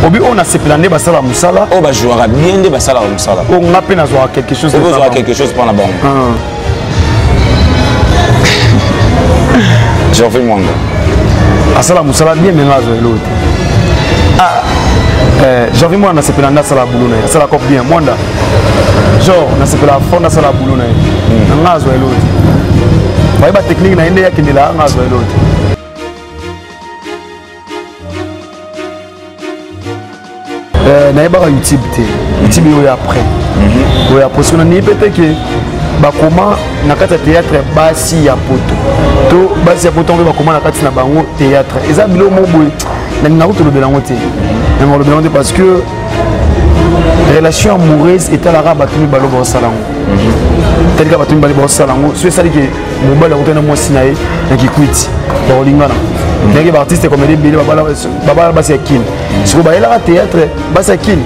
obi on a sepelande basala musala oh ba jouera bien de basala musala on a peine à voir quelque chose on a quelque chose pour la banque j'ai fait monde asala musala bien mais ngazo eloti j'ai vu moi na sepelanda sala buluna sala cop bien monda genre na sepela fonda sala buluna ngazo eloti ba technique na inde yakindela ngazo eloti naïba YouTube YouTube est après oui après ce qu'on a dit peut-être que bah comment na kata théâtre basi ya poto to basi ya poto on va comment na kata na bango théâtre et ça bilo mo boy na ngauto le belangote na ngauto le belangote parce que relation amoureuse est à la rabat mi balo ba salango tel que batumi balo ba salango c'est ça que mon balo otena mo sinae na ki quit ba olingana les artistes comme les bébés baba basi kin sur ba ela théâtre basi kin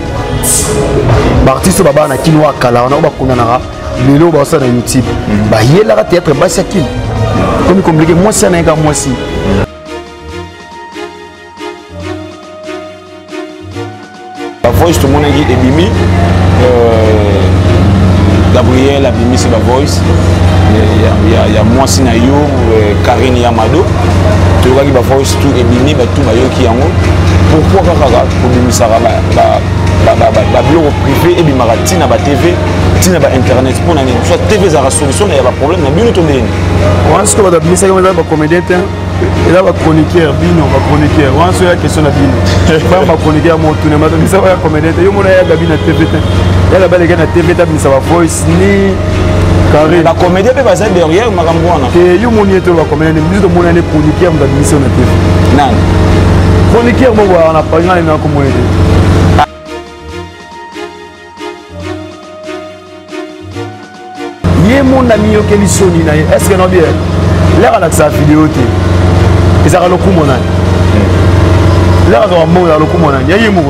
ba artiste baba na kin wa kala on ba kuna na lelo ba sa na YouTube ba yela théâtre basi kin comme compliqué moi c'est na moi si la voice tout le monde dit ebimi Gabriel Abimi c'est la voice il y a moi Sinayo Karine Yamado tu vois qu'il va voice tout Ebimi ba tout bayo qui yango pourquoi kaka pour bimisara ba bureau privé et bimarati na ba TV tina ba internet pour na soit TV za solution il y a pas problème na bino tombe on se trouve bimisa comme ba comédien et là ba chroniqueur bino ba chroniqueur on se la question na bino pas ba chroniqueur mo tout na ma bimisa ba comédien yo mona ya gabi na TV ya la bale na TV ta bimisa ba voice ni carré ba comédien pe ba ça derrière makambo wana et yo moni eto ba comédien ni de mona ne chroniqueur ba bimisa na TV nan chroniqueur mo on a pas rien na communauté mon ami qui est soni est-ce que non bien l'air à sa vidéo et ça va le coup mon âne l'air à mon le coup mon âne il y a mon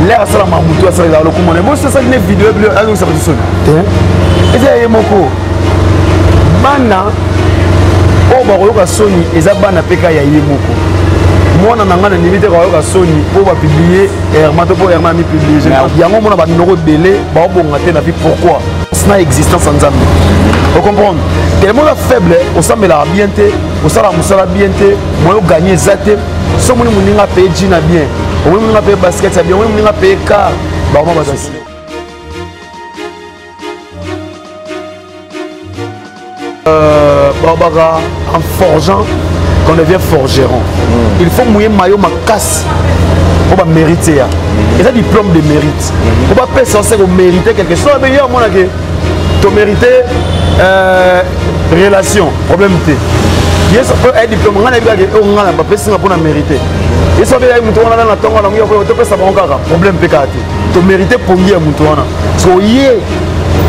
l'air à ça ma moutou à ça le coup mon âne moi c'est ça une vidéo alors ça va se sonner et ça y est mon co bana oh bah on a soni et ça bana peka y a y mon co moi on a ngana limite on a soni pour va publier hermato pour hermami publier il y a un moment on a numéro délai bah bon on a été la vie pourquoi na existence en Zambie. Vous comprenez? Tellement faible, on s'en met la bien, on s'en la bien, moi on gagne zate, si on a payé Gina bien, on a payé basket bien, on a payé car, bah on va passer. Barbara, en forgeant, qu'on devient forgeron. Il faut mouiller maillot ma casse. On va mériter. Et ça diplôme de mérite. On va pas censé mériter quelque chose. Mais il y a un tu mérites relation, problème T. Yes, un diplôme, on a pas personne pour mériter. Et ça veut dire que on a dans ton on a pas ça problème PKT. Tu mérites pour y mutuana. So yé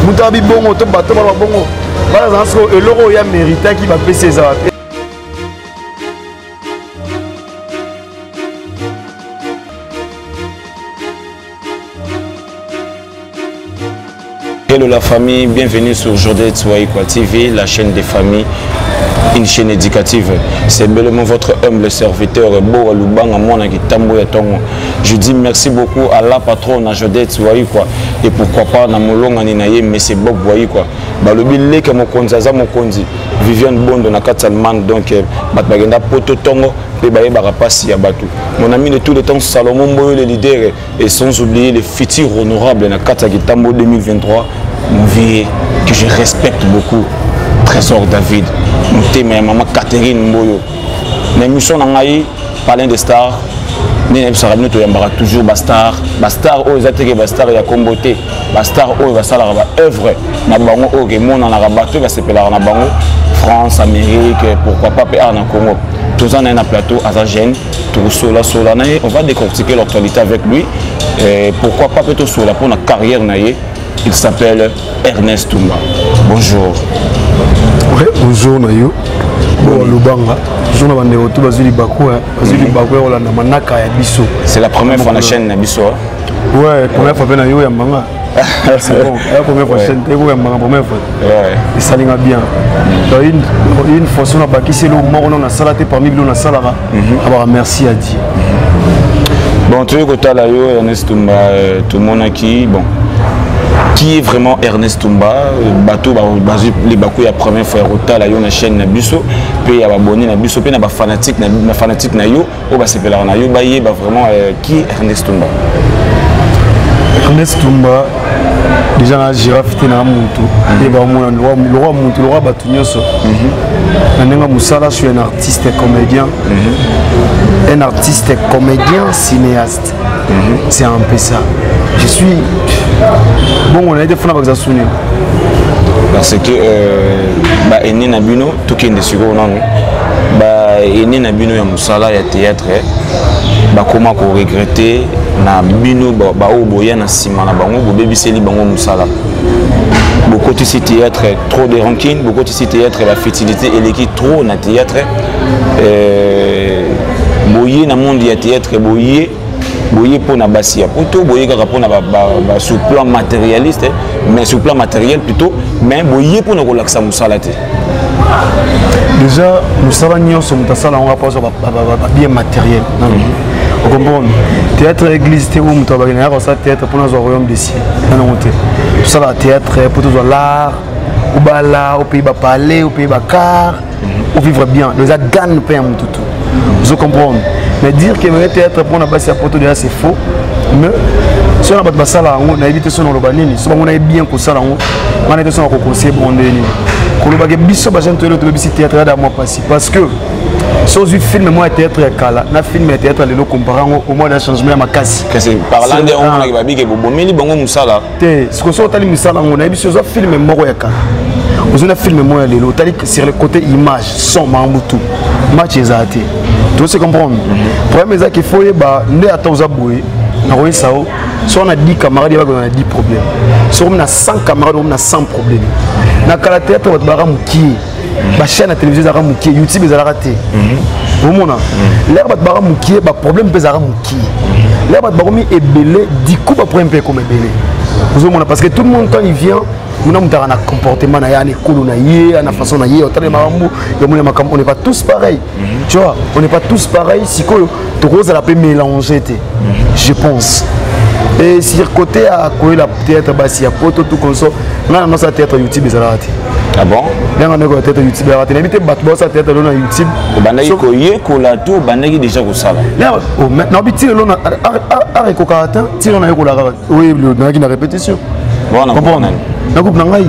mutabi bongo to bato ba bongo. Par exemple, l'euro y a mérité qui va payer ses arts. Hello la famille, bienvenue sur Jodé Tsouaïkwa TV, la chaîne des familles, une chaîne éducative. C'est bellement votre humble serviteur, Boa Lubanga, Mona Kitambo Yatongo. Je dis merci beaucoup à la patronne à Jodé Tsouaïkwa et pourquoi pas na Molonga Ninaye, mais c'est Bob Boaïkwa. Balobi Leke Mokonzaza Mokonzi, Viviane Bondo na Katsalman, donc Batbagenda Poto Tongo, Pebaye Barapasi Yabatou. Mon ami de tous les temps, Salomon Boyo, le leader, et sans oublier les futurs honorables na Katsakitambo 2023. Mon vieux que je respecte beaucoup, Trésor David, mon thème maman Catherine Mboyo. L'émission Nangaï, parlant des stars, nous toujours Bastar, Bastar, oh, ils Bastar, il y a Comboté, Bastar, oh, il va ça la œuvre, Nabango, oh, que mon en a rabattu, va s'appeler la Nabango, France, Amérique, pourquoi pas, en Congo. Tous en un plateau à sa gêne, tout Sola, on va décortiquer l'actualité avec lui, et pourquoi pas plutôt Sola pour notre carrière naïe. Il s'appelle Ernest Toumba. Bonjour. Oui, bonjour Nayo. Bon, Lubanga. Bonjour Nabandeo, tout Bazuli Bakou. Bazuli Bakou, on a Manaka et Bisso. C'est la première fois la chaîne Bisso. Ouais, première fois Nayo et Manga. C'est bon, la première fois chaîne, et vous et Manga, première fois. Ouais. Et ça l'est bien. Une fois, on a bâti, c'est le mort, on a salaté parmi nous, on a salara. Alors merci à dire. Bon, tu es côté là, Ernest Toumba, tout le monde qui, bon, qui est vraiment Ernest Toumba, bateau, les Bakou, la première fois, Rota, là, la chaîne Nabuso, puis il y a abonné Nabuso, puis il y a fanatique Nayo, ou bah c'est là, Nayo, bah il y a vraiment qui est Ernest Toumba. Ernest Toumba, déjà la girafe était dans Moutou, et bah le roi Moutou, le roi Batunyoso. Moussala, je suis un artiste comédien, un artiste comédien cinéaste. C'est un peu ça. Je suis bon, on a été fondé avec ça. Parce que Eni Nabino, tout qui est dessus, Eni Nabino ya Moussala ya théâtre, comment qu'on regretter na bino ba oboya na sima na bango bo bebiseli bango Moussala. Beaucoup de théâtre trop de rancune, beaucoup de théâtre la fertilité et l'équipe trop na théâtre. Boyer na monde ya théâtre boyer pour na basia plutôt boyer pour na sur plan matérialiste mais sur plan matériel plutôt mais boyer pour na relaxer Moussala té. Déjà Moussala nyonso mutasala on va pas bien matériel. Vous comprenez? Théâtre église, c'est où nous avons ça théâtre pour notre royaume des cieux. Tout ça, le théâtre pour tout l'art, au bala, au pays palais, au pays car, au vivre bien. Nous avons gagné le pays en tout. Vous comprenez? Mais dire que le théâtre pour nous passer à Porto déjà c'est faux. Mais si on a pas ça là, on a évité ça dans le banini. Si on a bien que ça là, on a été sur un conseil bon déni. Quand on a bien biso, bajan tout le théâtre là moi passé parce que sans un film moi théâtre kala na film théâtre les comparant au moins d'un changement à ma casse parlant de on a babi que bomeli bango Moussala te ce que soit tali Moussala on a biso ça film moko ya kala vous avez film moi les tali sur le côté image son mambutu match ezate tu sais comprendre problème c'est qu'il faut ba ndé atoza boy na ko sao si on a 10 camarades on a 10 problèmes si on a 100 camarades on a 100 problèmes na kala théâtre votre bara muki la chaîne à télévision zara muki YouTube ezala raté omona l'air bat bara muki ba problème pe zara muki l'air bat baromi ebelé du coup ba problème pe comme ebelé vous omona parce que tout le monde quand il vient on a un comportement na ya école na yé na façon na yé otale marambu on n'est pas tous pareils tu vois on n'est pas tous pareils si quoi tout rose la peut mélanger je pense et sur côté à quoi la théâtre bassi à poto tout comme ça on a notre théâtre YouTube ezala raté. Ah bon? Bien on a quoi tête YouTube là, tu n'habites pas toi ça tête là na YouTube. Bandaki koye kola tout bandaki déjà ko sala. Là oh maintenant habite là na arrêt ko karata, tire na ko la oui le na qui na répétition. Bon on comprend. Na groupe na ngai.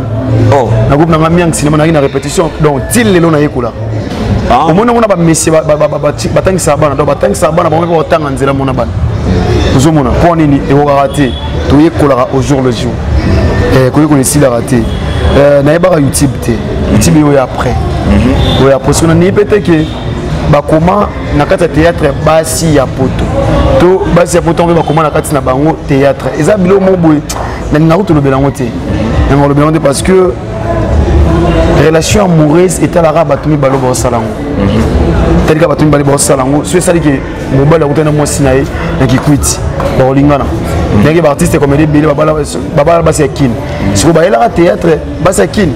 Oh, na groupe na ngai miang cinéma na répétition. Donc tire le na ko la. Ah. Au moins on a ba messie ba batang sabana, donc batang sabana ba ko tanga nzela mona bana. Vous mona pour nini et ko raté. Tu y kola au jour le jour. Ko ko ici la raté. Na yeba YouTube te YouTube yo après oui après ce qu'on a peut-être que ba comment na kata théâtre basi ya poto to basi ya poto on va comment na kata na bango théâtre eza bilo mo boy na route le belango te na le belango parce que relation amoureuse est à la rabatumi balo ba salango tali ka batumi balo ba salango c'est ça que mobile route na mo sinae na kikwiti ba olingana ndenge ba artiste comédie bile baba basi ya kin siko ba ela théâtre basi ya kin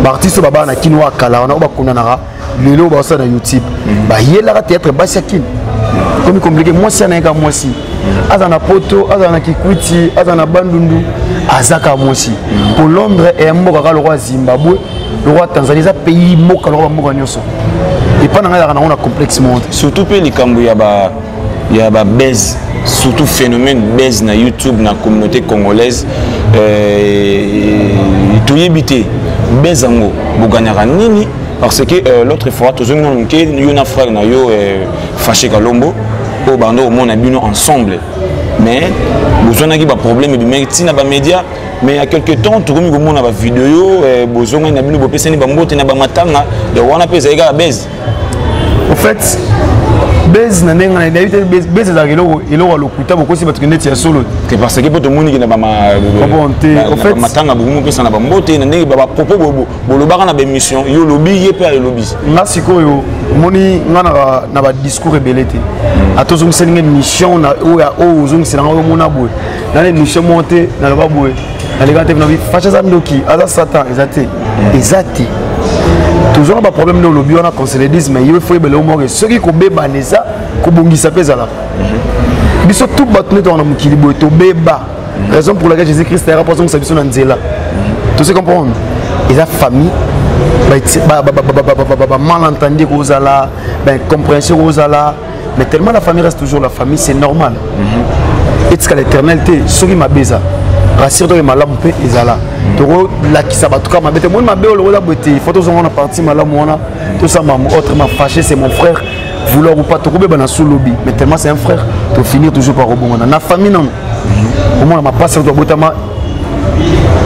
ba artiste baba na kin wa kala on ba kuna na lelo ba sa na YouTube ba yela théâtre basi ya kin comme compliqué moi si na moi si azana poto azana kikwiti azana bandundu azaka moi si pour Londres et mboka le roi Zimbabwe le roi Tanzanie ça pays moka le roi mboka nyoso et pas na on a complexe monde surtout pe likambu ya ba baise surtout phénomène baise na YouTube na communauté congolaise tout yebité baise ango buganyaka nini parce que l'autre fois tous nous que yona frère na yo fâché Kalombo au bando au monde bino ensemble mais besoin qui ba problème de médecine ba média mais il y a quelques temps tout comme monde ba vidéo besoin na bino bo peseni ba mbote na ba matanga de wana pesa ega baise au fait base na nenga na éviter base za kilo ilo lokuta beaucoup si batukende tia solo que parce que pour tout monde qui na ba au fait matanga beaucoup pesa na ba mbote na nenga ba propos bo baka na ba mission yo lobby yepe le lobby nga sikoyo moni nga na ba discours rebelete atozo mselinga mission na o ozongi sina ngo mona boy na les mission monter na le ba boy na les gars te na bi facha za ndoki aza satan ezate toujours pas problème de lobby on a conseillé disent mais il faut be le mort ceux qui ko beba neza kobongisa pe ezala biso tout bato neti wana mokili boye tobeba raison pour laquelle Jésus-Christ ayaka mpo azongisa biso na nzela tose comprendre eza famille malentendu kozala compréhension kozala mais tellement la famille reste toujours la famille c'est normal etika l'éternel te soki mabe eza rassure to malamu mpe ezala tokolakisa bato kaka mabe te moni mabe oyo lokola boye te il faut tozonga na parti malamu wana tosamba autrement fâché c'est mon frère vouloir ou pas tokobeba na sous-lobby mais tellement c'est un frère to finir toujours par rebongana na famille non au moins ma passe to botama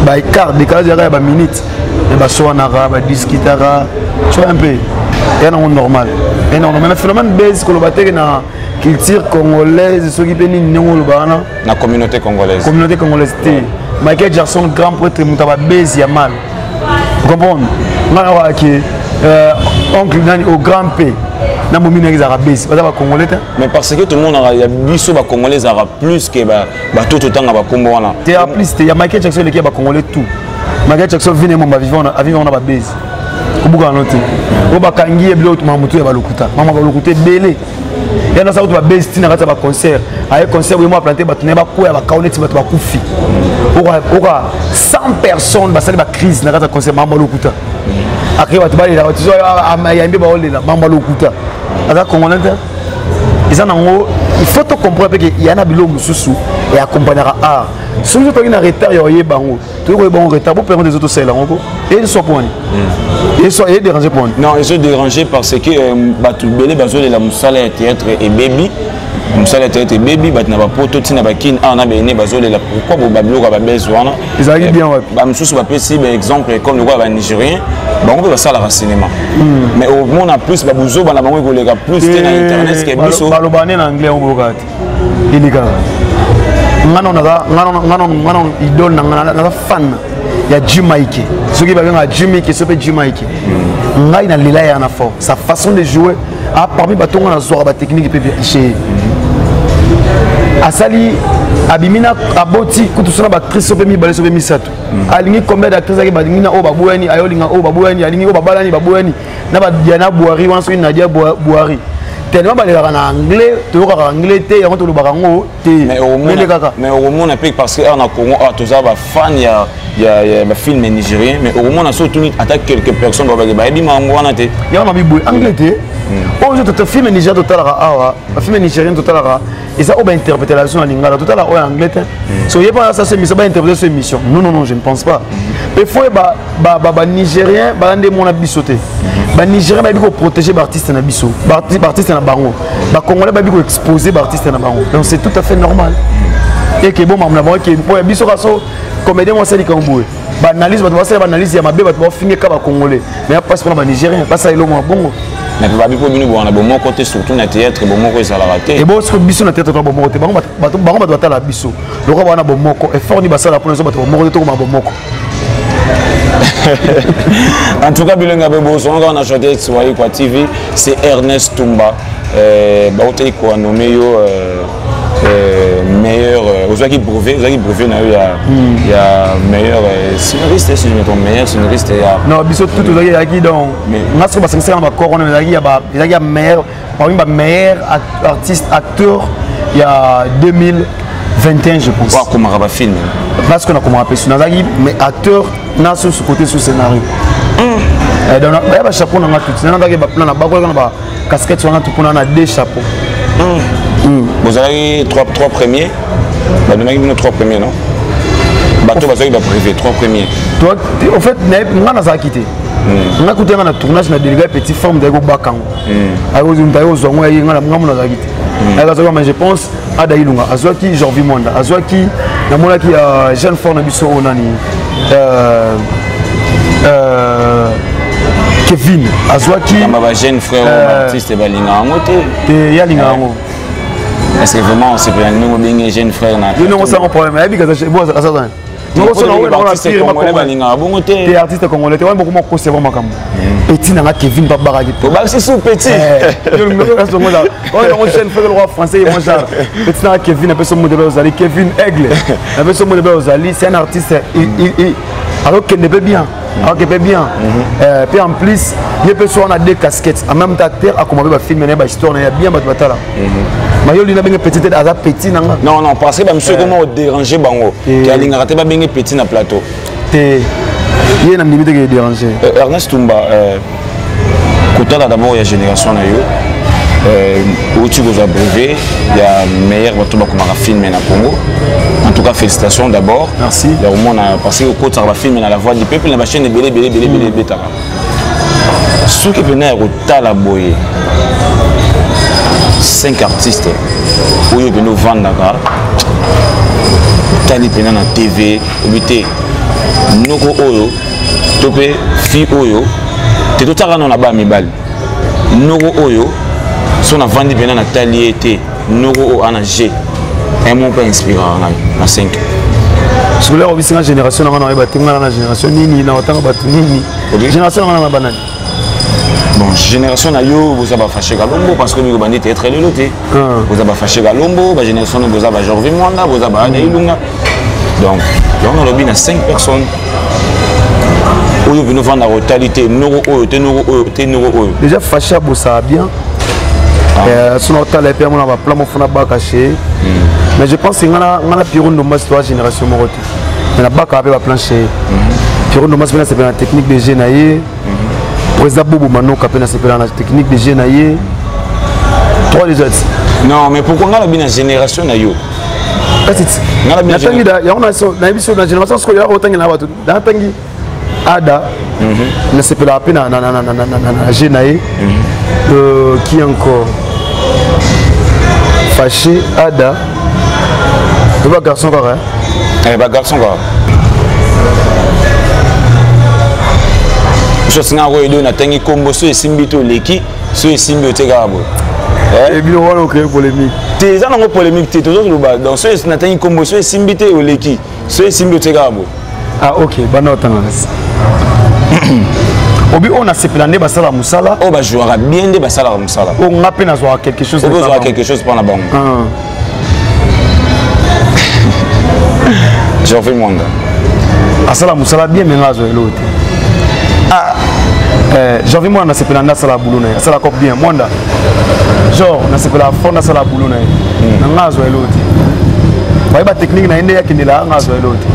ba écart décalage ya ba minute et ba soanara ba discutara tu vois un peu et non normal et non mais phénomène base que le battre na culture congolaise ceux qui peni ningo bana na communauté congolaise té Michael Jackson grand prêtre mutaba base ya mal vous comprenez ngana wa ki oncle nani au grand P na momina les arabes baza ba congolais mais parce que tout le monde a biso ba congolais ara plus que ba tout autant ba kombo wana té en plus té ya Michael Jackson le qui ba congolais tout Michael Jackson vient mon vivant on a base kubuka noté o ba kangi eblo to mamutu ya balokuta mama balokuta belé ya na sa to ba base tina kata ba concert ay concert mo planter ba tuna ba ko ya ba kaoneti ba to ba kufi oka 100 personnes ba sali ba crise na kata concert mama balokuta après ba to ba la ba tizo ya mbi ba olela mama balokuta aka congolais ils en ont il faut te comprendre que il y en a bilo mususu et accompagner art si vous êtes en retard il y a bango tu vois bon retard pour permettre des autres c'est là encore et soit point et soit dérangé point non ils sont dérangés parce que batu belé bazo de la musala théâtre et baby musala théâtre et baby bat na ba poto tina ba kin na bene bazo de la pourquoi bo bablo ka ba besoin ils arrivent bien ouais ba mususu ba pesi ba exemple comme le roi ba nigérien bango pe ba sala ra cinéma mais au monde en plus ba buzo ba na bango ko lega plus na internet que biso ba lo bané en anglais on bokat ilika ngano idole na fan ya Jamaïque soki ba nga Jamaïque sope Jamaïque ngai na lela ya na fort sa façon de jouer a parmi batonga na zora ba technique pe chez asali abimina aboti kutusona ba actrice sope mi balé sope mi sato alingi combien d'actricesaki badingina o baboyani ayolinga o baboyani alingi o babalani baboyani na ba Diana Boari wana soki Nadia Boari tellement baleka na anglais toyoka anglais te yango tolobaka ngo te mais au monde pique parce que en Congo toza ba fan ya ba film nigérien mais au monde surtout attaque quelques personnes ba ba bi mango wana te ya ma bibu anglais te o je te film nigérien total awa ba film nigérien total et ça on va interpréter la leçon en lingala total en anglais te so yé pas ça c'est mission ba interpréter cette émission non je ne pense pas mais faut ba nigérien ba ndé mon abisoté ba nigérien ba biko protéger ba artiste na biso ba artiste na bango ba congolais ba biko exposer ba artiste na bango donc c'est tout à fait normal et que bon mamna ba que pour biso kaso comédien mo sali kamboué ba analyse ba sali ba analyse ya mabe ba finir ka ba congolais mais pas pour ba nigérien pas ça ilo mo bongo mais ba biko bino bona bon mon côté surtout na théâtre bon mon ko ça la raté et bon ce que biso na théâtre bon mon côté bango ba doit ta la biso le roi bona bon moko et fort ni ba sala pour les autres bon côté to ba bon moko. En tout cas, Bilenga Bebo, on a chanté Swahili Kwa TV, c'est Ernest Tumba. Baote ko nommé meilleur, vous avez brevet, il y a meilleur scénariste, si je me trompe, meilleur scénariste. Non, biso tout vous avez qui donc, on a ce que c'est un accord, on a il y a meilleur, parmi les meilleurs artistes acteurs, il y a 2021 je pense. Comment on va film? Parce qu'on a comment appeler ça, mais acteur, n'a sur ce côté sur scénario. Donc il y a un chapeau dans la tout, il y a un plan là-bas, il y a une casquette sur la tout, on a deux chapeaux. Vous avez trois premiers, vous avez 3 premiers, non? Bateau, vous avez privé, 3 premiers. En fait, on a quitté. On a écouté un tournage, on a délégué petite forme de Bakango. Mais je pense à Daïlunga, à Zouaki, Jorvi Mwanda, à Zouaki, qui a jeune fort Nabiso Onani, Kevin, à Zouaki. Ma jeune frère, artiste, il y a Lingango. Est-ce que vraiment c'est pour nous bien jeune frère? Non, c'est un problème. Non, c'est artiste congolais. Tu vois beaucoup moins c'est vraiment comme petit n'a Kevin Babara qui peut. C'est sous petit. On est jeune frère le roi français mon genre. Petit n'a Kevin, un peu son modèle aux Ali, Kevin Aigle. Un peu son modèle aux Ali, c'est un artiste alors qu'elle n'est pas bien. Alors qu'elle est bien. Puis en plus, il peut soit on a deux casquettes. En même temps, acteur a commencé à filmer une histoire, il y a bien battu là. Mais il y a une petite tête à petit. Non, non, parce que monsieur comment déranger bango. Qui a l'ingaraté pas bien petit na plateau. Il y a une limite qui est dérangée. Ernest Tumba, Koutala d'abord il y a génération na yo. Où tu vous brevet, il y a meilleur bateau comme un film na Congo. En tout cas, félicitations d'abord. Merci. Il y a au moins passé au côté de film na la voix du peuple, la chaîne est belé. Ce qui venait à la boye, 5 artistes où ils venaient vendre Dakar. Tali pena na TV, obité noko oyo, topé fi oyo, te tout ça na ba mibali. Noko oyo, son a vendu pena na tali été, noko ana G. Un mot pas inspirant na 5. Sur leur génération on a battu la génération nini na otanga batu nini. Génération on a banane. Bon, génération na yo vous avez fâché Galombo parce que nous bandit être le loté. Vous avez fâché Galombo, la génération vous avez Jorvi Mwanda, vous avez Ana Ilunga. Donc, là on a lobby na 5 personnes. Où ils viennent vendre la totalité noro oyo. Déjà fâché à bossa bien. Son hôtel est permis à plan mon fond à bas caché. Mais je pense que on a Piron de Mas trois générations mortes. On a bas capé à plancher. Piron de Mas c'est la technique de Genaye. Président Bobo Mano capé c'est la technique de Genaye. Trois les autres. Non, mais pourquoi on a la génération na yo? On a la génération parce qu'il y a autant de choses. Dans tangi Ada, mais c'est la peine na Genaye. Qui encore? Fâché, Ada. Tu vas garçon quoi? Eh bah garçon quoi. Je suis en train de dire que combo sur Simbito Leki, sur Simbito Tegabo. Et bien on va créer polémique. T'es dans une polémique, t'es toujours le bas. Donc sur Nathan combo sur Simbito Leki, sur Simbito Tegabo. Ah ok, bah non attends. On a séparé basala musala. Oh bah jouera bien des basala musala. On a peine à voir quelque chose. On va quelque chose pour la banque. Jorvi Mwanda. Asala musala bien mais là l'autre. Ah. Jorvi Mwanda c'est pelanda sala boulona. Asala cop bien Mwanda. Genre on a séparé la fonda sala boulona. Nga zo l'autre. Ba ba technique na inde ya kindela nga zo l'autre.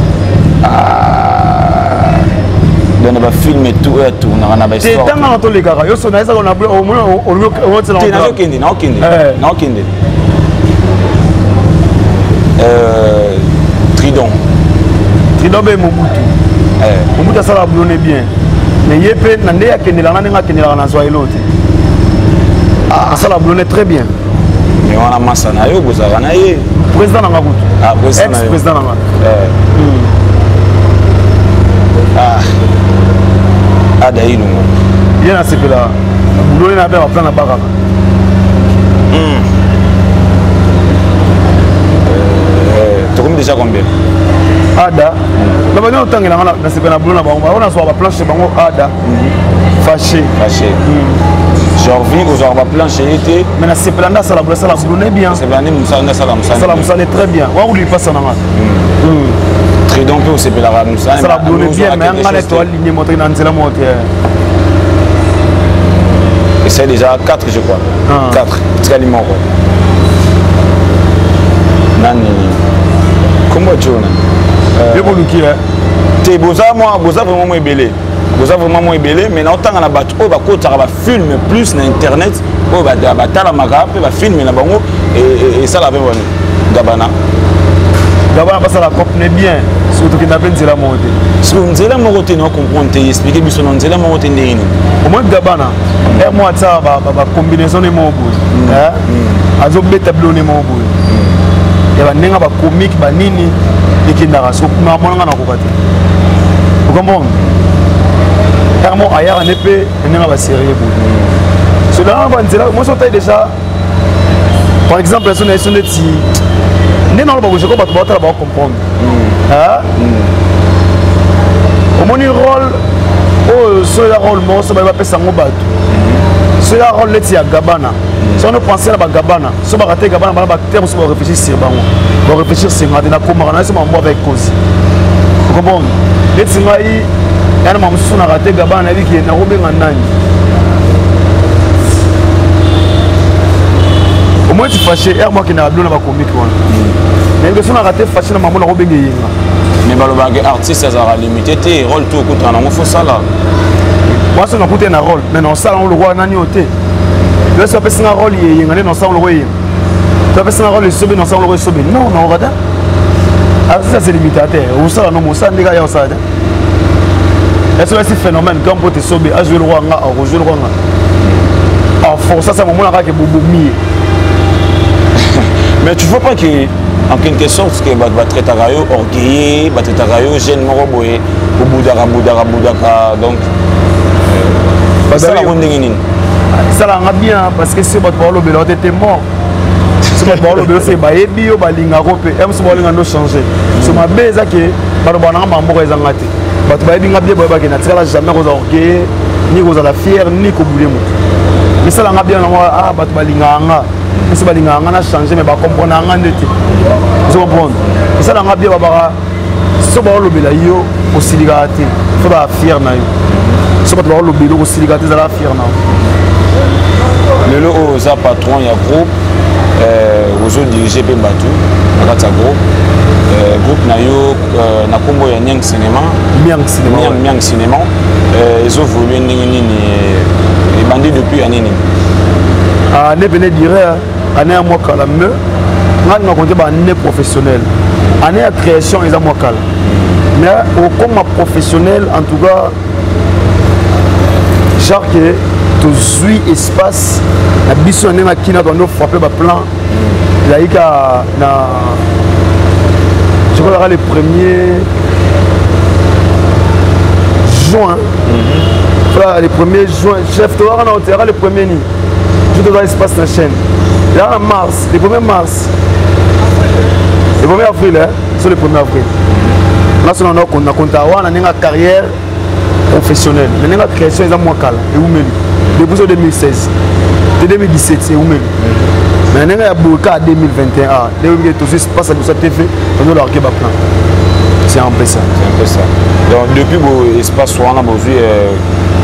On a filmé tout et tout, on a fait histoire. C'est dans les gars, yo sona ça on a au moins on te lance. Na okende, na okende. Tridon be Mobutu. Mobutu ça la boulonner bien. Mais yepé na ndé ya kendela na nga kendela na soa elote. Ah ça la boulonner très bien. Mais on a massa na yo bozara na ye. Président na Mobutu. Ah président. Ex-président na nga. Ada Ilunga. Il y a un peu là. Vous voulez avoir plein de baraka. Tu connais déjà combien? Ada. La manière dont on a c'est bien boulot on a soit planche bango Ada. Fâché. Jorvi vous avez planché été. Mais na c'est planda ça la boulot bien. C'est planda musala ça la très bien. On lui passe en main. Tridon peut aussi la Moussa. Ça la boulot bien mais on a l'étoile ligne montée dans la montée. Et c'est déjà 4 je crois. 4. C'est quasiment quoi. Nani. Comment tu as? Le bon qui est. T'es boza vraiment moins belé. Boza vraiment moins belé mais dans temps on a battu au bako ça va filmer plus na internet au ba la maga va filmer na bango et ça la veut venir. Gabana. Gabana passe la coupe n'est bien surtout qu'il n'a pas de la montée. Si vous me la montée non comprendre expliquer bien son la montée n'est au moins Gabana et moi ça va combinaison de mots hein azo tableau de mots et va nenga ba comique ba nini ikindara so ma monanga na kokati vous comprenez carrément ailleurs en épée nenga ba sérieux cela va dire moi ça déjà par exemple personne est sur le petit n'est non pas je crois pas tu vas comprendre hein au moins rôle oh ce rôle moi ça va pas ça ngobatu ce rôle là c'est Gabana si on pense à Gabana si on va rater Gabana on va terme on va réfléchir sur bango on va réfléchir sur maintenant comment on a ce moment avec cause comprends neti ngai yana mamususu na raté gaba na biki na robenga nani au moins tu fâché moi qui na blona ba comique wana mais que son raté fâché na mamu na robenga yenga mais baloba que artiste ça a limité tes rôle tout contre na faut ça là moi ça na coûté na rôle mais non ça on le roi nani oté là ça peut un rôle yenga non ça on le roi ça peut un rôle sobe non ça on le roi sobe non non rada ah ça c'est limitateur ou ça non ça ndika ya ça est-ce que c'est phénomène quand pour te sobe à jouer le roi nga à jouer le roi nga en force ça moment là que bobo mi mais tu vois pas que en quelque sorte que va traiter rayo orgueillé va traiter rayo jeune moro boye au boudara donc ça la ronde nini ça la bien parce que c'est votre parole belo était mort c'est votre parole belo c'est ba ebi yo ba linga rope em so ba linga no changer so ma beza que ba do bana mamboko ezangate ba to ba ebi ngabie ba ke na tsala jamais ko orgueillé ni ko la fier ni ko boulemo mais ça la bien ah ba to ba linga nga c'est pas les gens qui ont changé mais ils comprennent ndeti vous comprenez ça la bien baba so ba lobela yo aussi ligate faut ba fier na yo so ba lobela aussi ligate za la fier na le lo za patron ya groupe aux autres dirigés pe batu na kata groupe na yo na kombo ya Nyang Cinéma Nyang Cinéma ils ont voulu nini et bandé depuis année nini ah ne venez dire année à moi kala me ngani na compter ba année professionnelle année à création ils a moi kala mais au comme professionnel en tout cas genre que tu suis espace la biso na kina doit frapper ba plan laïka na je crois le 1er juin le 1er juin chef toi on a le 1er ni je dois espace la chaîne là en mars le 1er mars le 1er avril hein sur le 1er avril là on a compté on a une carrière professionnelle mais une création ils ont moi calme et oumeli depuis 2016 de 2017 c'est oumeli mais on a beaucoup en 2021 dès que tout ça passe à cette TV on doit larguer ba plan c'est un peu ça donc depuis que l'espace on a besoin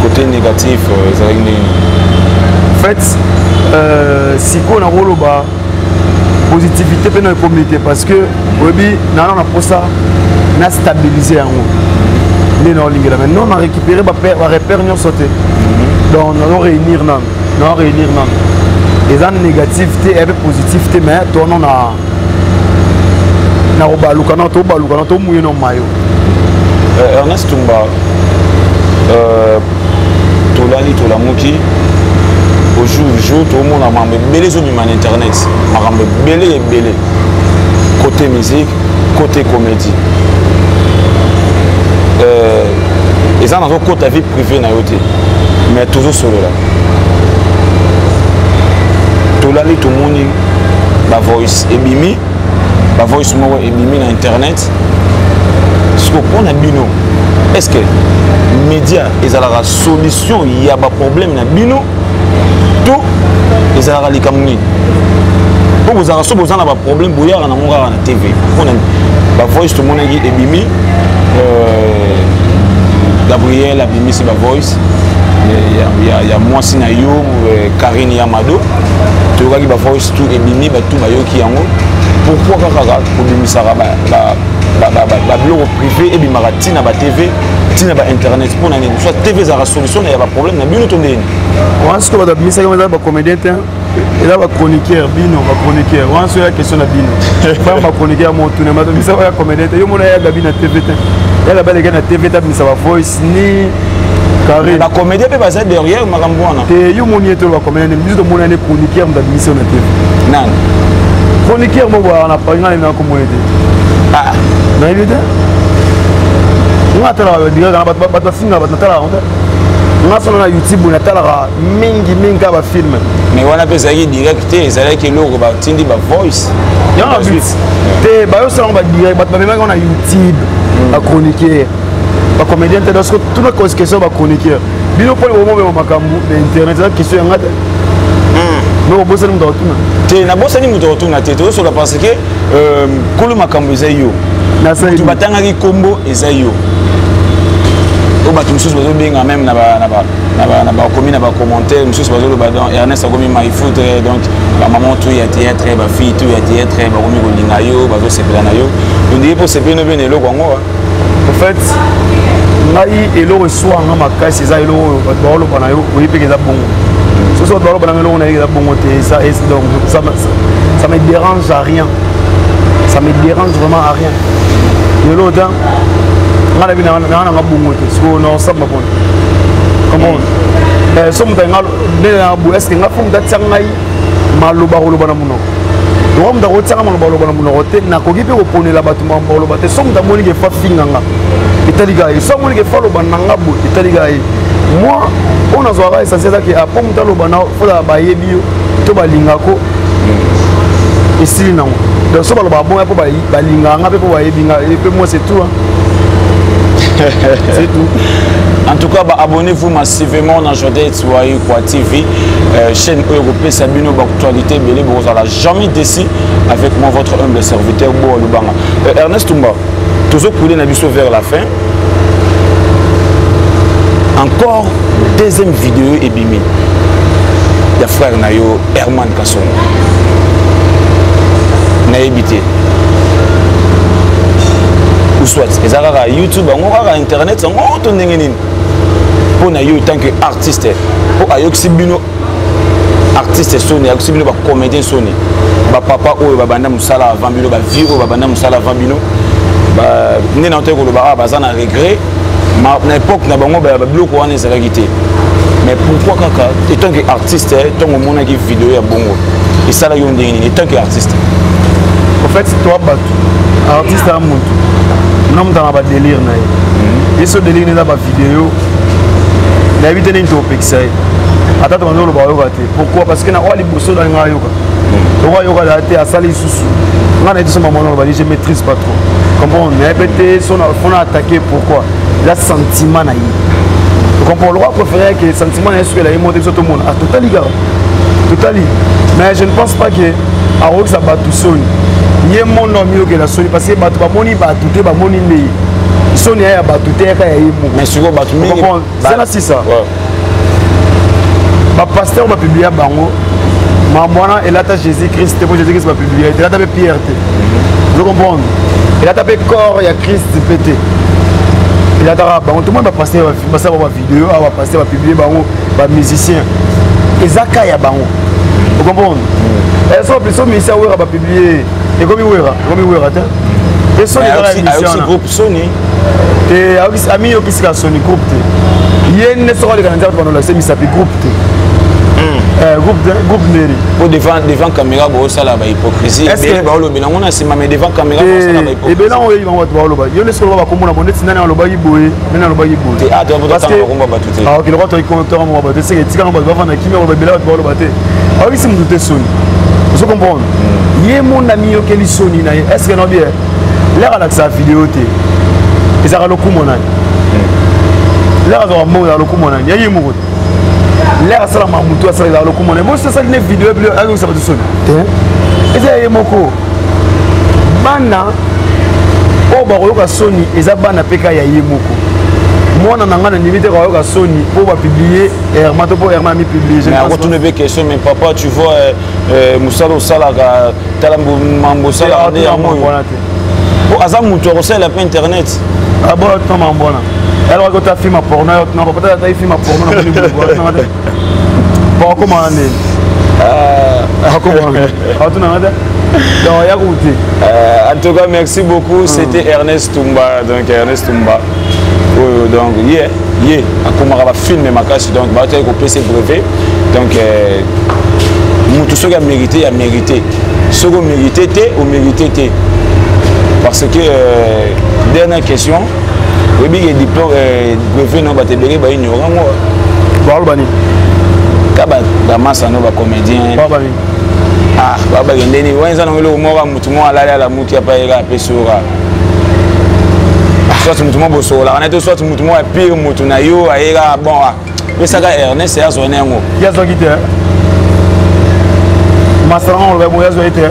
côté négatif en fait si on a rôle bas positivité dans la communauté parce que oui on a pour ça on a stabilisé en haut mais non maintenant on a récupéré va repère nous sauter donc on va réunir les ans négativité et positivité mais on a na obaluka na to mouiller no mayo Ernest Tumba tolali tolamuki au jour tout le monde a mambe belé zo bima internet marambe belé côté musique côté comédie ils ont encore côté vie privée na yote mais toujours solo là tolali tout le monde ba voice ebimi ba voice mo ebimi na internet ce qu'on a bino est-ce que média ils ont la solution il y a pas problème na bino tout ils ont la likamuni pour vous avez besoin d'un problème bouillard na monga na TV on a ba voice tout le monde ebimi Gabriel abimi c'est ba voice il y a moi sinayo Karine Yamado tu vois qui ba voice tout ebimi ba tout ba yoki yango pourquoi kaka pour bimisa ba blog privé et bimara tina ba TV tina ba internet pour nani soit TV za solution il y a pas problème na bino tondeni on se ba bimisa comme ba comédien et là ba chroniqueur bino ba chroniqueur on se la question na bino pas ba chroniqueur mo tout na ba bimisa ba comédien yo mona ya gabi na TV il y a ba les gars na TV ta bimisa ba voice ni carré la comédie peut passer derrière makambo wana te yo moni eto ba comédien biso to mona ne chroniqueur na bimisa na TV nan chroniqueur mo ba na pa ngana na ko moyede ah na ilide ngata la diga na ba singa ba tala on ngasa na YouTube na tala mingi ba film mais wana pesa yi direct ezala ke loko ba tindi ba voice ya na but te ba yo salon ba direct ba même on a YouTube ba chroniqueur ba comédien te parce que tout le question ba chroniqueur bino pour le moment makambu internet la question ngata no bossa ni muto tuna te na bossa ni muto tuna te to so la parce que kolo makambu za yo tu batangaki combo ezayo o bato mususu bazobenga même na bakomi na bacommentaire mususu bazoloba Ernest akomi maïfoot donc bamaman to ya théâtre bafille to ya théâtre bakomi kolinga yo bazosepela na yo ondiki mpo sepeli no bene eloko yango en fait ngai eloko eswanga makasi eza eloko oyo bato baoloba na yo oyi mpeke eza bongo soso bato baoloba na eloko na yo eza bongo te donc ça me dérange à rien, ça me dérange vraiment à rien eloko ta nga na bina nga bongo te siko na osamba bon comment so muta nga nena bu est-ce que nga fo muta tsangai maloba koloba na munoko donc muta ko tsanga maloba koloba na munoko te na koki pe ko ponela bato mamba koloba te so muta moni ke fa finga nga etaliga e so moni ke fa loba na nga bo etaliga e moi on a zoara essentiel que après muta loba na fo la ba yebi yo to ba lingako esili nango donc so ba loba bon po ba linga nga pe po ba yebi nga et puis moi c'est tout. C'est tout. En tout cas, abonnez-vous massivement dans Jodé Tsouaï TV, chaîne européenne Sabino Actualité Belé Borozala. Jamais déçu avec moi, votre humble serviteur Boa Lubanga. Ernest Toumba, toujours coulé Nabiso vers la fin. Encore deuxième vidéo et bimi. Il y a frère Nayo Herman Kasson. Naébité. Ou soit, ils ont YouTube, Internet, pour nous, tant qu'artiste, pour Ayoxibino, artiste Sony, Ayoxibino, comédien Sony, papa, Babana Moussala, Vambino, Viro, Babana Moussala, Vambino, nous avons regret, mais à l'époque, nous avons bloqué les réalités. Mais pourquoi, étant qu'artiste, tant que mon vidéo est bon, et ça, tant qu'artiste. En fait, toi, artiste à mon non dans ba délire na et ce délire na ba vidéo na éviter ni to pixel ata to ndolo ba yoka te pourquoi parce que na wali bosso dans nga yoka to yoka da te asali susu nga na tout moment ba je maîtrise pas trop comprendre mais répéter son on a attaqué pourquoi la sentiment na yi comprendre le roi préféré que sentiment est sur la monter sur tout le monde à totally mais je ne pense pas que à rock ça bat tout seul. Il y a mon nom mieux que la Sony parce que bah tu vas moni bah tout est bah moni mais Sony a bah tout est mais sur le bâtiment c'est là c'est ça bah pasteur va publier bango ma moana et là t'as Jésus-Christ c'est pour Jésus-Christ va publier et là t'as Pierre je comprends et là t'as corps il y a Christ pété et là t'as bango tout le monde va passer va ça va vidéo va passer va publier bango va musicien et Zaka ya bango vous comprenez et ça plus mais ça va publier et comme il et Sony le groupe Sony et ami qui c'est Sony groupe il y a une sorte de candidat pendant la semi s'appelle groupe groupe Neri pour devant caméra bon ça là hypocrisie et ba olobi nango na sima mais devant caméra bon ça là hypocrisie et ben là on y va on oloba yo ne solo ba komona bonne tinana oloba yiboye mena oloba yiboye ah tu vas pas komba batute ah OK le retour compteur mo ba c'est que tika ba va na kimi oloba bela ba oloba te ah oui c'est mon de Sony vous comprenez il y a mon ami qui est Sony na est-ce que non bien là avec sa vidéo te ils a le coup mon ami là on mo le coup mon ami il y a mo là ça la mamuto ça la le coup mon ami moi c'est ça une vidéo avec ça va de Sony et ça y est moko bana o ba ko Sony eza bana peka ya yemoko moi on a un limite à Sony pour publier Herman pour Herman mi publier mais retourne avec question mais papa tu vois Moussalo Salaga Talambo Mambo Salaga bon azam muto ko la pa internet ah bon non mambona elle va ta film porno non peut-être ta film porno bon comment en tout cas merci beaucoup c'était Ernest Toumba donc Ernest Toumba donc à va filmer ma casse donc bah tu as PC brevet donc tout ce qui a mérité ce qu'on mérité ou mérité parce que dernière question oui il y a diplôme brevet non bah te bérer bah ignorant moi bah bani kaba damasa no ba comédien bah bani ah baba ndeni wenza no lo mo ba mutu mo alala la mutu ya pa ira pesura soit mutu mo bosola kana to soit mutu mo ya pire mutu na yo aira bon ah mais ça ga Ernest ya zo nengo ya zo kite masran on va mo ya zo ite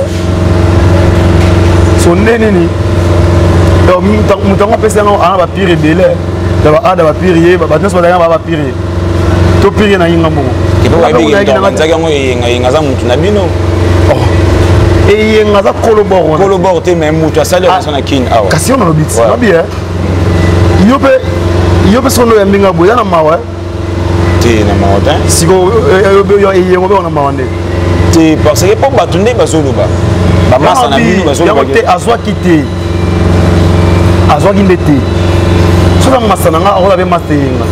so neni ni donc mutango pesa ngo ana ba pire belé da ba ada ba pire ba nyonso ba ba pire to pire na yinga mo et pour abi ngi nzaki ngo yinga za mutu na bino et yinga za kolobor te même mutu asali on na kin awa kasi on no bit na bien yope sono ya mbinga boya na mawa te na mawa ta siko yo yengo be na mawa nde te parce que pour batunde bazoluba ba masa na bino bazoluba te azwa kité azwa kindete soka masana nga akola be matenga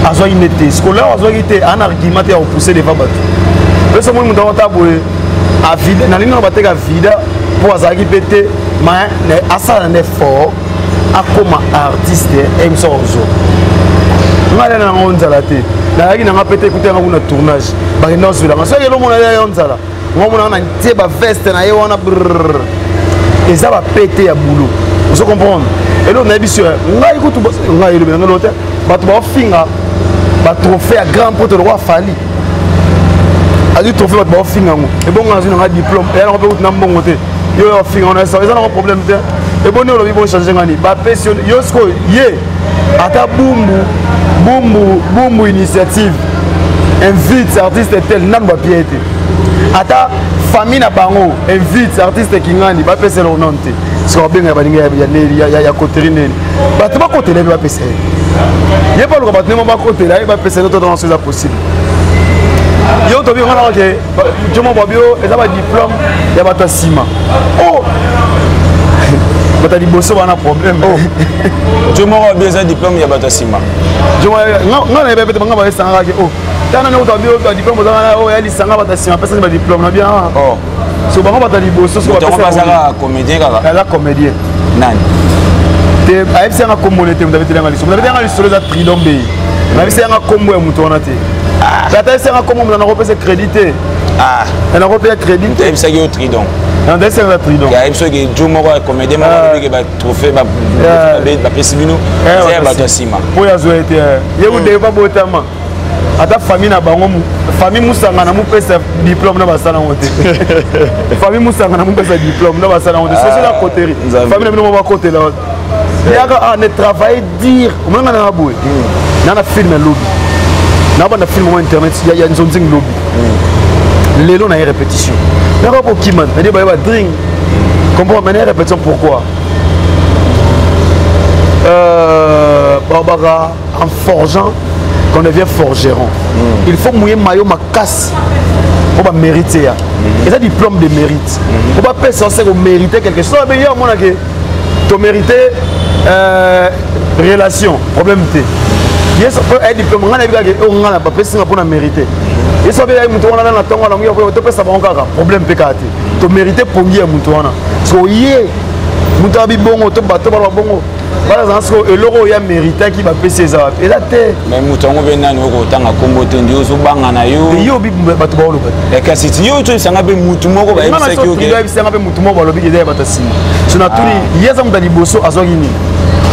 azwa kindete sikola azwa kité an argument ya repousser devant bato peso mo mundo ta boye a vide na lino bateka vida pour azaki pété mais asala ne fort akoma artiste emso ozo ngale na ngonzala te na yaki na pété écouter nga kuna tournage ba kenda osula so yelo mona ya nzala ngomona na tie ba veste na ye wana brrr eza ba pété ya boulot vous comprenez et là on a biso ngai kutu ngai le benga lote bato ba finga ba trophée à grand pote le roi Fali a dit trophée bato ba finga ngo et bon ngazu na diplôme et là on peut na mbongo te yo ya finga on a ça un problème te et bon on va changer ngani ba pension yo sko ye ata bumbu initiative invite artiste tel nan ba piété ata famille na bango invite artiste kingani ba pesa le nom te so benga ba ninga ya koterine bato ba kotela ba pesa ye pas le bato ne ba kotela ba pesa to dans ce possible yo to bi ngana ke jomo babio eza ba diplôme ya bato sima oh bata liboso bana problème oh jomo babio eza diplôme ya bato sima jomo ngana ba beta ngaba esanga ke oh tana ne to bi diplôme za oh ya lisanga bata sima pesa ba diplôme na bien oh so bango bata liboso so ba pesa ka comédien kaka la comédien nani te ayebisi yanga kombo nete mutu abeteli yanga lisolo abeteli yanga lisolo eza tridon bei nayebisi yanga kombo ya mutu wana te ata yebisi yanga kombo mutu nakopesa crédit te nakopesa crédit te ayebisaki yo tridon nayebisi yanga tridon ayebisaki jo moko ya comédien moko abiki batrophée bapesi bino eza ya bato ya nsima mpo yazwa ete ye kudeva botama ata famille na bango famille musanga na mupesa diplôme na basala ngo te famille musanga na mupesa diplôme na basala ngo te c'est la coterie famille na bino mo ba kotela yaka ne travailler dire mwana na boy na film na lobby na banda film mo internet ya nzonzing lobby lelo na répétition na ko kiman na ba ba drink comprends mais répétition pourquoi barbara en forgeant qu'on devient forgeron il faut mouiller maillot ma casse pour mériter et ça diplôme de mérite pour pas penser qu'on mériter quelque chose mais hier moi que tu mériter relation problème te yes peut être diplôme on a vu que on a pas penser pour mériter et ça veut dire mutu wana na tongo na ngiyo to pesa bango kaka problème pe kati to mériter pongi ya mutu wana so ye mutu abi bongo to bato ba bongo bala zansko eloko ya mériter qui va pesa ça et là te mais mutu ngo be nani oko tanga kombo te ndio so banga na yo yo bi bato ba oloba e kasi ti yo to sanga be mutu moko ba ebisa ki oke yo sanga be mutu moko ba lobi ke bato sima so na tuli yeza mutu liboso azwaki ni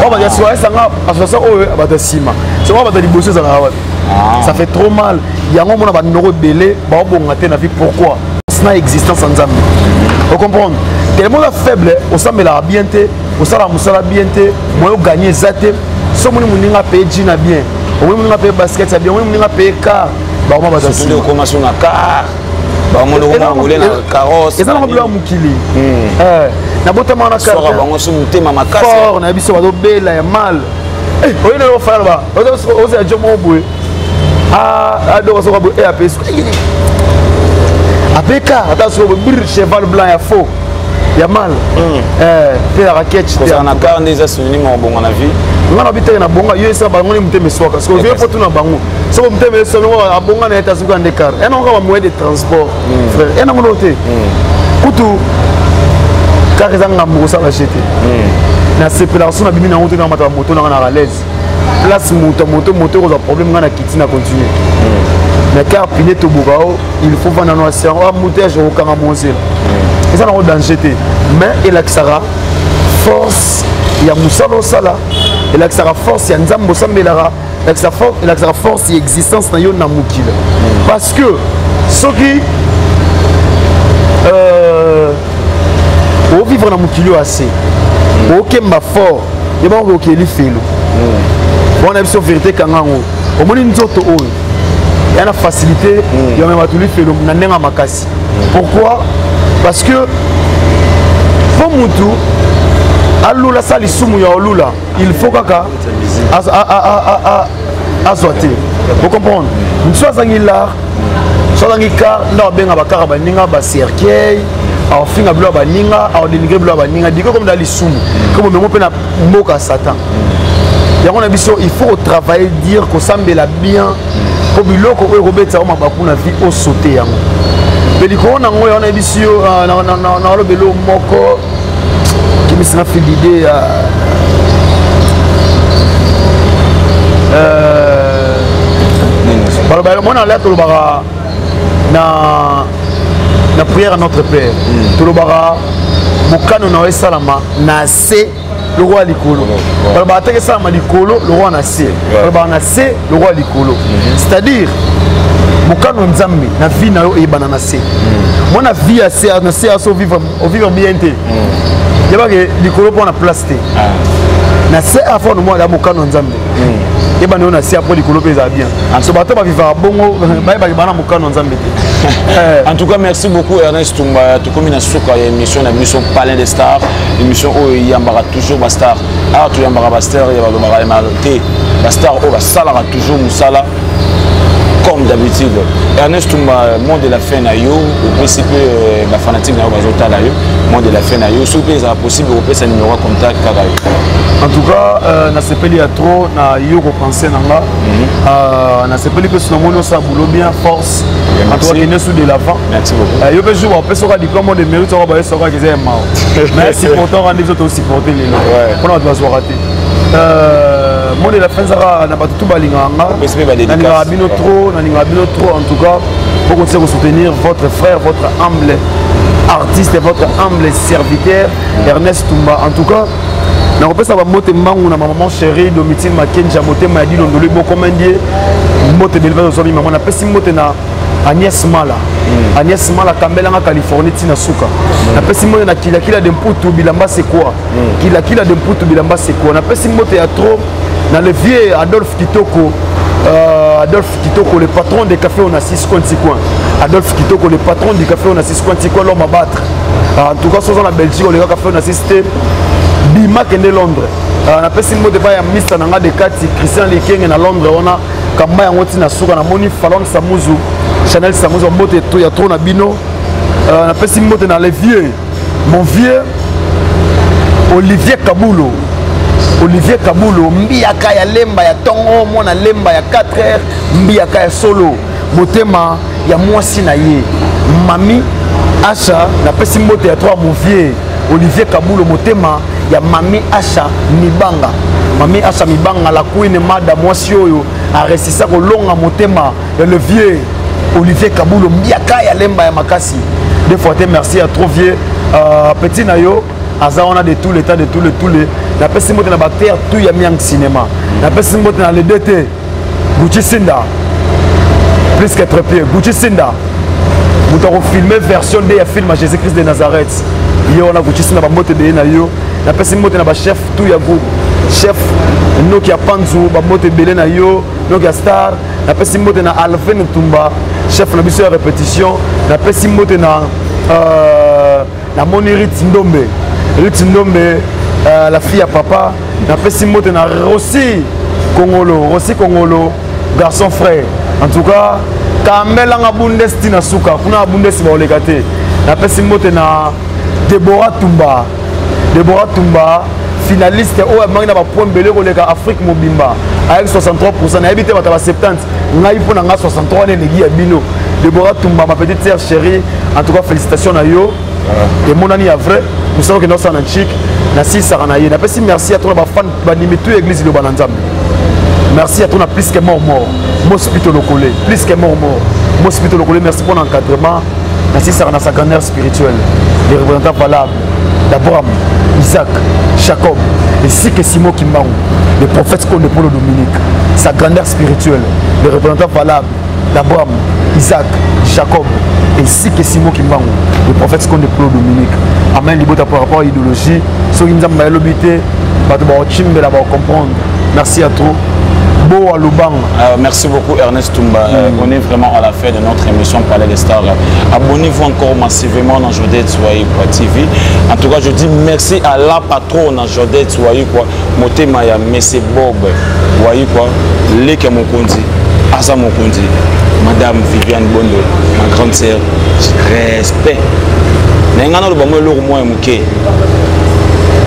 on va dire so sanga association o bato sima so on va dire liboso za la ça fait trop mal yango mona ba noko belé ba bonga te na vie pourquoi ça existence en Zambie vous comprenez tellement la faible au sambela bien te au sala musala bien te moyo gagner zate so moni muninga paye jina bien o moni muninga paye basket bien o moni muninga paye car ba ma ba ça tout le commence na car ba mo lo na ngule na carrosse et ça na bla mukili na botama na car so ba ngo so mutema makasi fort na biso ba do bela ya mal oyo na lo faire ba o se jomo boy donc ça va et après car attends sur le cheval blanc ya faux ya mal pe la raquette ça na car des synonymes en bon na vie ngana bité na bonga yo ça bango ni muteme soka parce que vieux faut tout na bango so muteme so no bonga na eta suka ndekar et non ka moyen de transport frère et na monoté kutu car ils ont ngamu ça va jeter na séparation na bimi na moto na mata moto na à l'aise place moto cause problème ngana kiti na continuer mais car piné to bokao il faut vendre no océan wa motage au kanga monzel et ça na danger te mais il a force ya musalo sala il a force ya nzambo sambelara il a force et existence na yo na mukila parce que ceux qui au vivre na mukilo assez ok ma fort et bon ok li felo on a vu vérité kangango au moins une autre oyo il y a la facilité il y a même à tout li felo na nenga makasi pourquoi parce que pour mutu alula sali sumu ya olula il faut kaka azote vous comprenez nous sommes là soit dans car là benga bakara baninga ba cercueil a finga blo baninga a dénigrer blo baninga diko comme dans les sumu comme même pe na moka satan ya on a biso il faut travailler dire que sambela bien pour biloko o robeta o mabaku na vie au sauter yango beliko na ngoyo on a biso na lo belo moko qui me sera fait l'idée moi na lettre na prière à notre Père tout le bara mokano na esalama na se le roi likolo ba teke salama likolo le roi na se ba na se le roi likolo c'est-à-dire mokano nzambe na vie na yo e banana se moi na vie à se na se aso vivre bien té yaba ke likolo pour na place té na se afo no moi la mokano nzambe et ben on a si après likolo pesa bien ce bateau va vivre bongo ba bana mokano nzambe en tout cas merci beaucoup Ernest Tumba tout comme une souka émission la mission Palais des Stars émission où il y a toujours ba star ah tu y a ba star il y a ba malté ba star oh ba sala toujours musala comme d'habitude Ernest Tumba monde de la fin na yo au principe ba fanatique na bazota la yo monde de la fin na yo s'il vous plaît possible vous pouvez sa numéro contact kaka en tout cas na sepeli ya trop na yo ko penser nanga na sepeli que son mono sa boulot bien force en tout cas il est sous de l'avant merci beaucoup yo peut jouer on peut sera diplôme de mérite on va sera que c'est mort mais si pourtant rendez-vous auto supporter les là on doit se rater moi de la fin ça na pas tout balinga na ninga bino trop en tout cas pour continuer à soutenir votre frère votre humble artiste et votre humble serviteur Ernest Tumba en tout cas na kopesa ba mote mbangu na maman chérie Domitine Makenja mote madi londolo boko mandie mote belva zo maman na pesi mote na Agnès Mala Kambela na Californie tina suka na pesi mote na kila de mputu bilamba c'est quoi kila de mputu bilamba c'est quoi na pesi mote ya trop na le vieux Adolphe Kitoko le patron des cafés on a 6 coins Adolphe Kitoko le patron du café on a 6 coins l'homme à battre en tout cas sur la Belgique le café on a assisté Bima kende Londres na pesi mo de ba ya Mr nanga de kati Christian Lekenge na Londres ona kamba yango tina suka na moni Fallon Samuzu Chanel Samuzu mote to ya to na bino na pesi mote na le vieux mon vieux Olivier Kabulo mbiaka ya lemba ya tongo mona lemba ya 4h mbiaka ya solo motema ya mwasi na ye mami Asha na pesi mote ya 3 mon vieux Olivier Kabulo motema ya mami Asha Mibanga la queen madame mwasi oyo a resisa ko longa motema ya le vieux Olivier Kabulo mbiaka ya lemba ya makasi deux fois merci à trop vieux petit nayo aza on a de tous les temps de tous les la pesi mote na bactère tout ya miang cinéma la pesi mote na le DT Gucci Sinda plus qu'être pied Gucci Sinda vous avez filmé version de ya film à Jésus-Christ de Nazareth yo on a Gucci Sinda ba mote de na yo la pesi mote na ba chef tout ya groupe chef Nokia Panzu ba mote belé na yo Nokia Star la pesi mote na Alvin Tumba chef na biso ya répétition la pesi mote na Monirit Ndombe la fille à papa na pesi mote na Rossi Kongolo garçon frère en tout cas Kamela nga Bundesti na suka kuna Bundesti ba olekate na pesi mote na Deborah Tumba finaliste au mangi na ba point belé koleka Afrique mobimba avec 63% na habité bata ba 70 ngai pona nga 63 ne legi ya bino Deborah Tumba ma petite sœur chérie en tout cas félicitations na yo et mon ami a vrai nous savons que nous sommes en chic na si saranaye na pesi merci à toi ba fan ba nimitu église de bananzambe merci à toi na plus que mort hospital locolé plus que mort hospital locolé merci pour l'encadrement na si sarana sa grandeur spirituelle les représentants valables d'Abraham Isaac Jacob et Sike Simon Kimbangu le prophète Konde Polo Dominique sa grandeur spirituelle les représentants valables d'Abraham Isaac, Jacob, ainsi que Simon Kimbango, le prophète Skonde Claude Dominique. Amen, libota par rapport à l'idéologie. So ils nous ont l'obité, bah tu vas comprendre. Merci à toi. Beau à Lubang. Merci beaucoup Ernest Toumba. On est vraiment à la fin de notre émission Palais des Stars. Abonnez-vous encore massivement dans Jodette Soyez quoi TV. En tout cas, je dis merci à la patronne dans Jodette Soyez quoi. Moté Maya, Messé Bob, voyez quoi. Leke Mokondi, Asa Mokondi, Madame Viviane Bondo, ma grande sœur. Respect. N'engana le bamo le moi mouké.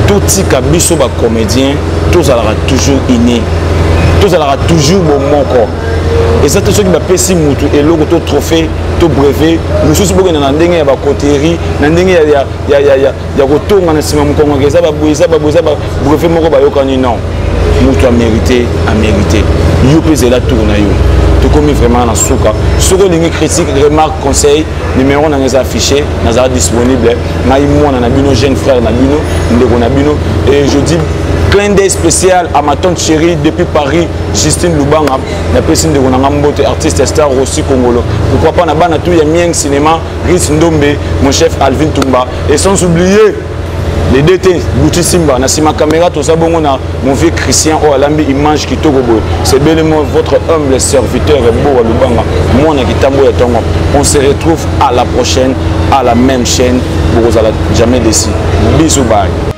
Tout ce qui est comédien, tous allera toujours inné. Tous allera toujours bon corps. Et c'est ce qui m'a fait si moutou et l'autre tout trophée, tout brevet. Nous sommes beaucoup dans l'ending ya bakoterie, l'ending ya retour dans le cinéma mon ça va brevet moko ba yokani non. Moutou a mérité. Yo pèse la tourne yo. Tout comme vraiment dans souka. Sur les critiques, remarques, conseils, numéro dans les affichés, dans disponible. Moi na bino jeune frère na bino, ndeko na bino et je dis clin d'œil spécial à ma tante chérie depuis Paris, Justine Lubanga, la personne de Gonangambote, artiste star aussi congolo. Pourquoi pas na tout Yamien cinéma, Riz Ndombe, mon chef Alvin Toumba et sans oublier les DT, Bouti Simba, na ma caméra, tout ça, bon, on a mon vieux Christian, oh, Alambi, image qui togo. C'est bellement votre humble serviteur, Beau Lubanga, moi, on se retrouve à la prochaine, à la même chaîne, pour vous jamais décis. Bisous, bye.